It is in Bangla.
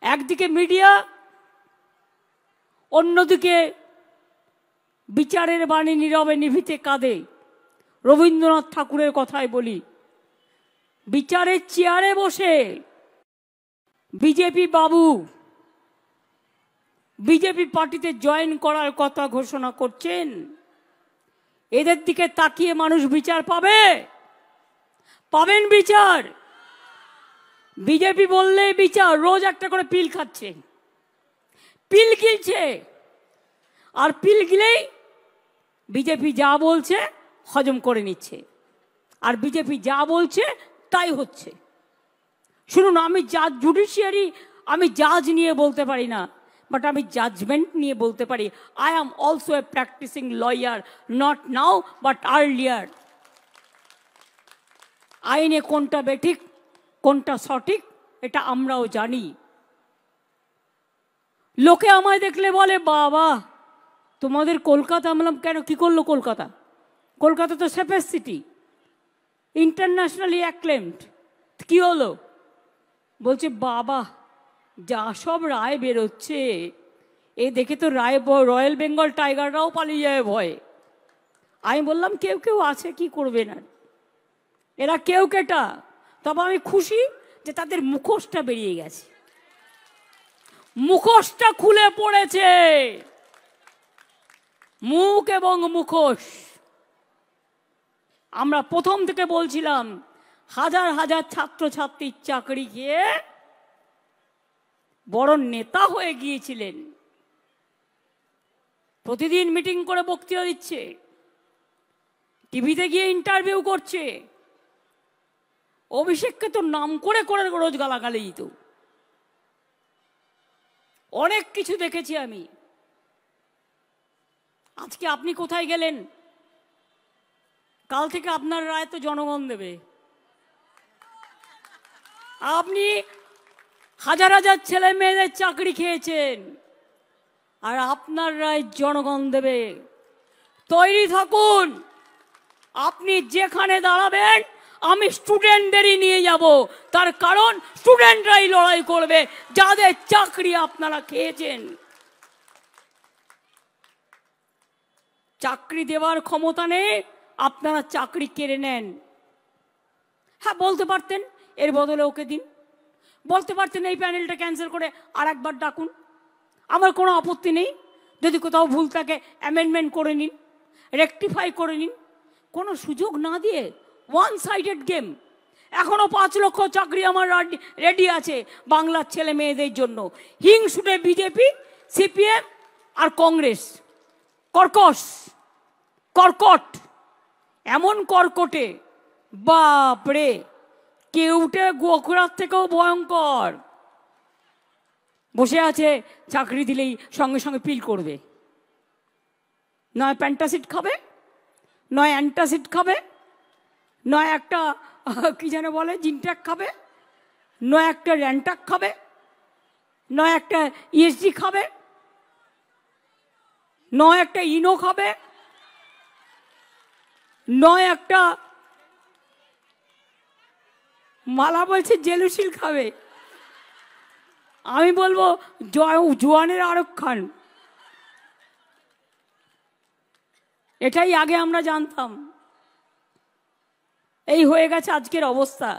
একদিকে মিডিয়া, অন্যদিকে বিচারের বাণী নীরবে নিভিতে কাঁদে। রবীন্দ্রনাথ ঠাকুরের কথাই বলি, বিচারের চেয়ারে বসে বিজেপি বাবু বিজেপি পার্টিতে জয়েন করার কথা ঘোষণা করছেন। এদের দিকে তাকিয়ে মানুষ বিচার পাবে? পাবেন বিচার? বিজেপি বললেই বিচার। রোজ একটা করে পিল খাচ্ছে, পিল গিলছে, আর পিল গিলেই বিজেপি যা বলছে হজম করে নিচ্ছে, আর বিজেপি যা বলছে তাই হচ্ছে। শুনুন, আমি জাজ, জুডিশিয়ারি, আমি জাজ নিয়ে বলতে পারি না, বাট আমি জাজমেন্ট নিয়ে বলতে পারি। I am also a practising lawyer, not now but earlier. আইনে কোনটা বেঠিক কোনটা সঠিক এটা আমরাও জানি। লোকে আমায় দেখলে বলে, বাবা তোমাদের কলকাতা। বললাম, কেন, কি করলো কলকাতা? কলকাতা তো সেফেস্ট সিটি, ইন্টারন্যাশনালি অ্যাক্লেমড। কি হলো? বলছে, বাবা যা সব রায় বেরোচ্ছে এ দেখে তো রয়্যাল বেঙ্গল টাইগাররাও পালিয়ে যায় ভয়ে। আমি বললাম, কেউ কেউ আছে, কি করবে না, এরা কেউ কেটা। তবে আমি খুশি যে তাদের মুখোশটা বেরিয়ে গেছে, মুখোশটা খুলে পড়েছে, মুখ এবং মুখোশ। আমরা প্রথম থেকে বলছিলাম, হাজার হাজার ছাত্রছাত্রীর চাকরি খেয়ে বড় নেতা হয়ে গিয়েছিলেন, প্রতিদিন মিটিং করে বক্তৃতা দিচ্ছে, টিভিতে গিয়ে ইন্টারভিউ করছে। অভিষেককে তো নাম করে করে রোজ গালাগালি দিত। অনেক কিছু দেখেছি আমি। আজকে আপনি কোথায় গেলেন? কাল থেকে আপনার রায় তো জনগণ দেবে। আপনি হাজার হাজার ছেলে মেয়েদের চাকরি খেয়েছেন, আর আপনার রায় জনগণ দেবে। তৈরি থাকুন। আপনি যেখানে দাঁড়াবেন আমি স্টুডেন্টদেরই নিয়ে যাব, তার কারণ স্টুডেন্টরাই লড়াই করবে যাদের চাকরি আপনারা খেয়েছেন। চাকরি দেওয়ার ক্ষমতা নেই, আপনারা চাকরি কেড়ে নেন। হ্যাঁ, বলতে পারতেন এর বদলে ওকে দিন, বলতে পারতেন এই প্যানেলটা ক্যান্সেল করে আর একবার ডাকুন, আমার কোনো আপত্তি নেই। যদি কোথাও ভুল থাকে অ্যামেন্ডমেন্ট করে নিন, রেকটিফাই করে নিন। কোনো সুযোগ না দিয়ে ওয়ান সাইডেড গেম। এখনো 5 লক্ষ চাকরি আমার রেডি আছে বাংলার ছেলে মেয়েদের জন্য। হিংসুটে বিজেপি, সিপিএম আর কংগ্রেস কর্কট, এমন কর্কটে, বাপরে, কেউটে গোখরার থেকেও ভয়ঙ্কর। বসে আছে, চাকরি দিলেই সঙ্গে সঙ্গে পিল করবে, নয় প্যান্টাসিড খাবে, নয় অ্যান্টাসিড খাবে, নয় একটা কি যেন বলে জিনট্যাক খাবে, নয় একটা র্যান্টাক খাবে, নয় একটা ইএসডি খাবে, নয় একটা ইনো খাবে, নয় একটা মালা বলছে জেলুসিল খাবে। আমি বলবো জোয়ানের আরক খান। এটাই আগে আমরা জানতাম। এই হয়ে গেছে আজকের অবস্থা।